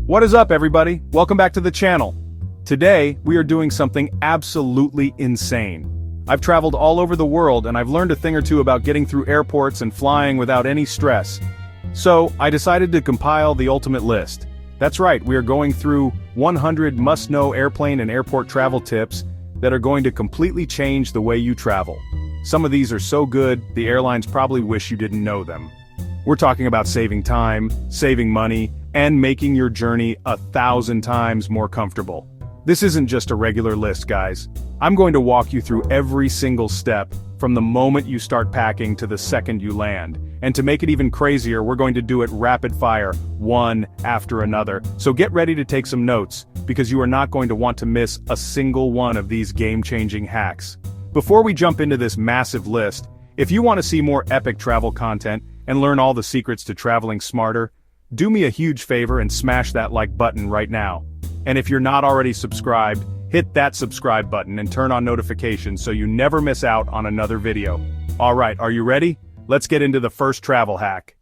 What is up, everybody? Welcome back to the channel. Today, we are doing something absolutely insane. I've traveled all over the world and I've learned a thing or two about getting through airports and flying without any stress. So, I decided to compile the ultimate list. That's right, we are going through 100 must-know airplane and airport travel tips that are going to completely change the way you travel. Some of these are so good, the airlines probably wish you didn't know them. We're talking about saving time, saving money, and making your journey 1,000 times more comfortable. This isn't just a regular list, guys. I'm going to walk you through every single step, from the moment you start packing to the second you land. And to make it even crazier, we're going to do it rapid fire, one after another. So get ready to take some notes, because you are not going to want to miss a single one of these game-changing hacks. Before we jump into this massive list, if you want to see more epic travel content and learn all the secrets to traveling smarter, do me a huge favor and smash that like button right now. And if you're not already subscribed, hit that subscribe button and turn on notifications so you never miss out on another video. Alright, are you ready? Let's get into the first travel hack.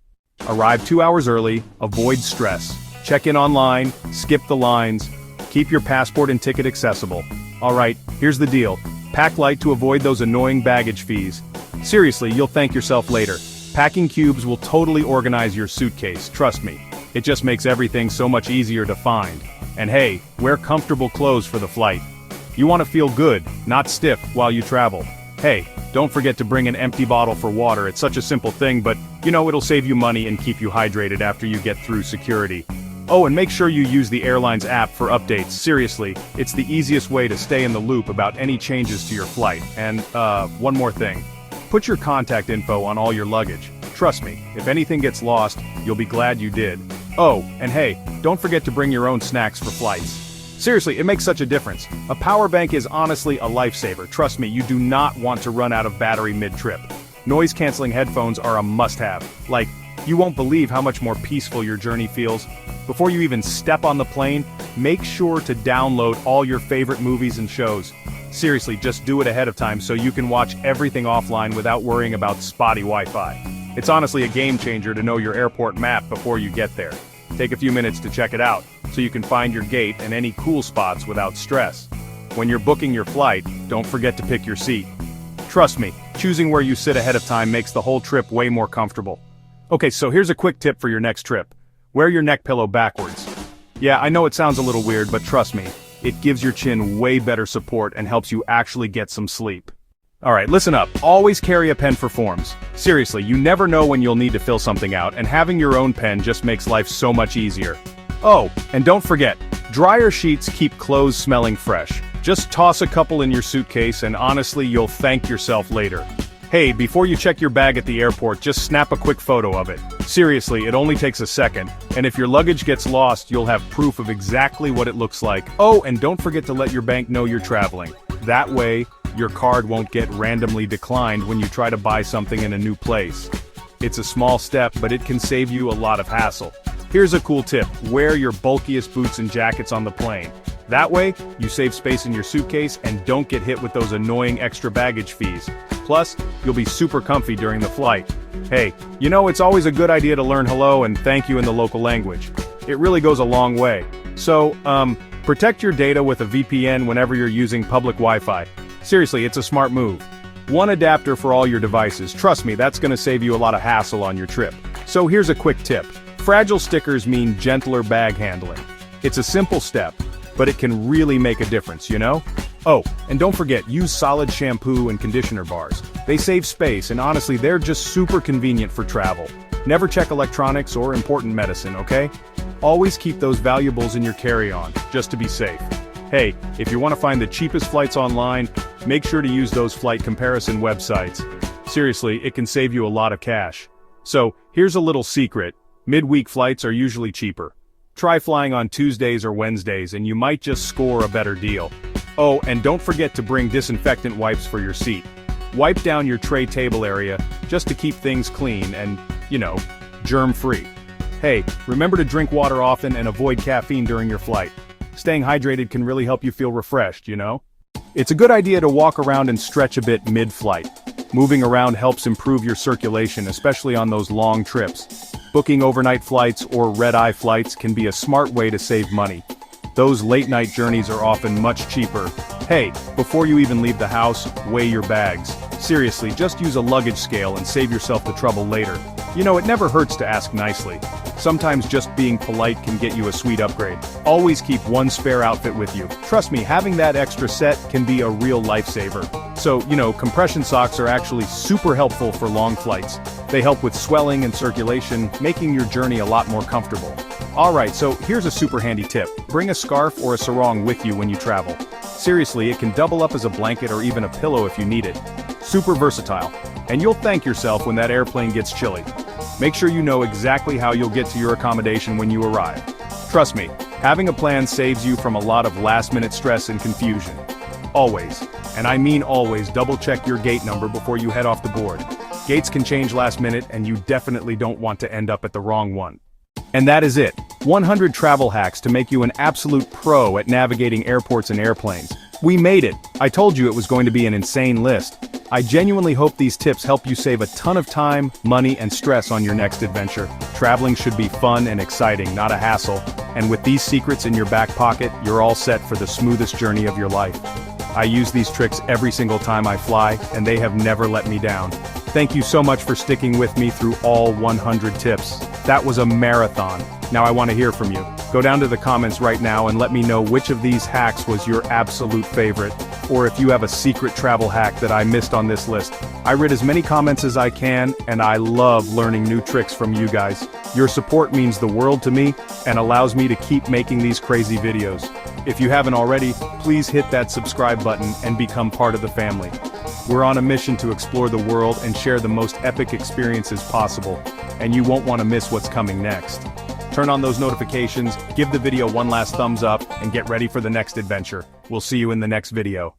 Arrive 2 hours early, avoid stress. Check in online, skip the lines, keep your passport and ticket accessible. Alright, here's the deal. Pack light to avoid those annoying baggage fees. Seriously, you'll thank yourself later. Packing cubes will totally organize your suitcase, trust me. It just makes everything so much easier to find. And hey, wear comfortable clothes for the flight. You want to feel good, not stiff, while you travel. Hey, don't forget to bring an empty bottle for water. It's such a simple thing, but you know it'll save you money and keep you hydrated after you get through security. Oh, and make sure you use the airline's app for updates. Seriously, it's the easiest way to stay in the loop about any changes to your flight. And, one more thing. Put your contact info on all your luggage. Trust me, if anything gets lost, you'll be glad you did. Oh, and hey, don't forget to bring your own snacks for flights. Seriously, it makes such a difference. A power bank is honestly a lifesaver. Trust me, you do not want to run out of battery mid-trip. Noise-canceling headphones are a must-have. Like, you won't believe how much more peaceful your journey feels. Before you even step on the plane, make sure to download all your favorite movies and shows. Seriously, just do it ahead of time so you can watch everything offline without worrying about spotty Wi-Fi. It's honestly a game changer to know your airport map before you get there. Take a few minutes to check it out, so you can find your gate and any cool spots without stress. When you're booking your flight, don't forget to pick your seat. Trust me, choosing where you sit ahead of time makes the whole trip way more comfortable. Okay, so here's a quick tip for your next trip. Wear your neck pillow backwards. Yeah, I know it sounds a little weird, but trust me, it gives your chin way better support and helps you actually get some sleep. Alright, listen up. Always carry a pen for forms. Seriously, you never know when you'll need to fill something out, and having your own pen just makes life so much easier. Oh, and don't forget, dryer sheets keep clothes smelling fresh. Just toss a couple in your suitcase and honestly, you'll thank yourself later. Hey, before you check your bag at the airport, just snap a quick photo of it. Seriously, it only takes a second, and if your luggage gets lost, you'll have proof of exactly what it looks like. Oh, and don't forget to let your bank know you're traveling. That way, your card won't get randomly declined when you try to buy something in a new place. It's a small step, but it can save you a lot of hassle. Here's a cool tip: wear your bulkiest boots and jackets on the plane. That way, you save space in your suitcase and don't get hit with those annoying extra baggage fees. Plus, you'll be super comfy during the flight. Hey, you know it's always a good idea to learn hello and thank you in the local language. It really goes a long way. So, protect your data with a VPN whenever you're using public Wi-Fi. Seriously, it's a smart move. One adapter for all your devices. Trust me, that's gonna save you a lot of hassle on your trip. So here's a quick tip. Fragile stickers mean gentler bag handling. It's a simple step, but it can really make a difference, you know? Oh, and don't forget, use solid shampoo and conditioner bars. They save space, and honestly, they're just super convenient for travel. Never check electronics or important medicine, okay? Always keep those valuables in your carry-on, just to be safe. Hey, if you want to find the cheapest flights online, make sure to use those flight comparison websites. Seriously, it can save you a lot of cash. So, here's a little secret. Midweek flights are usually cheaper. Try flying on Tuesdays or Wednesdays and you might just score a better deal. Oh, and don't forget to bring disinfectant wipes for your seat. Wipe down your tray table area just to keep things clean and, you know, germ-free. Hey, remember to drink water often and avoid caffeine during your flight. Staying hydrated can really help you feel refreshed, you know? It's a good idea to walk around and stretch a bit mid-flight. Moving around helps improve your circulation, especially on those long trips. Booking overnight flights or red-eye flights can be a smart way to save money. Those late-night journeys are often much cheaper. Hey, before you even leave the house, weigh your bags. Seriously, just use a luggage scale and save yourself the trouble later. You know, it never hurts to ask nicely. Sometimes just being polite can get you a sweet upgrade. Always keep one spare outfit with you. Trust me, having that extra set can be a real lifesaver. So, compression socks are actually super helpful for long flights. They help with swelling and circulation, making your journey a lot more comfortable. Alright, so here's a super handy tip. Bring a scarf or a sarong with you when you travel. Seriously, it can double up as a blanket or even a pillow if you need it. Super versatile. And you'll thank yourself when that airplane gets chilly. Make sure you know exactly how you'll get to your accommodation when you arrive. Trust me, having a plan saves you from a lot of last-minute stress and confusion. Always, and I mean always, double-check your gate number before you head off the board. Gates can change last minute and you definitely don't want to end up at the wrong one. And that is it. 100 travel hacks to make you an absolute pro at navigating airports and airplanes. We made it! I told you it was going to be an insane list. I genuinely hope these tips help you save a ton of time, money, and stress on your next adventure. Traveling should be fun and exciting, not a hassle. And with these secrets in your back pocket, you're all set for the smoothest journey of your life. I use these tricks every single time I fly, and they have never let me down. Thank you so much for sticking with me through all 100 tips. That was a marathon. Now I want to hear from you. Go down to the comments right now and let me know which of these hacks was your absolute favorite, or if you have a secret travel hack that I missed on this list. I read as many comments as I can, and I love learning new tricks from you guys. Your support means the world to me, and allows me to keep making these crazy videos. If you haven't already, please hit that subscribe button and become part of the family. We're on a mission to explore the world and share the most epic experiences possible, and you won't want to miss what's coming next. Turn on those notifications, give the video one last thumbs up, and get ready for the next adventure. We'll see you in the next video.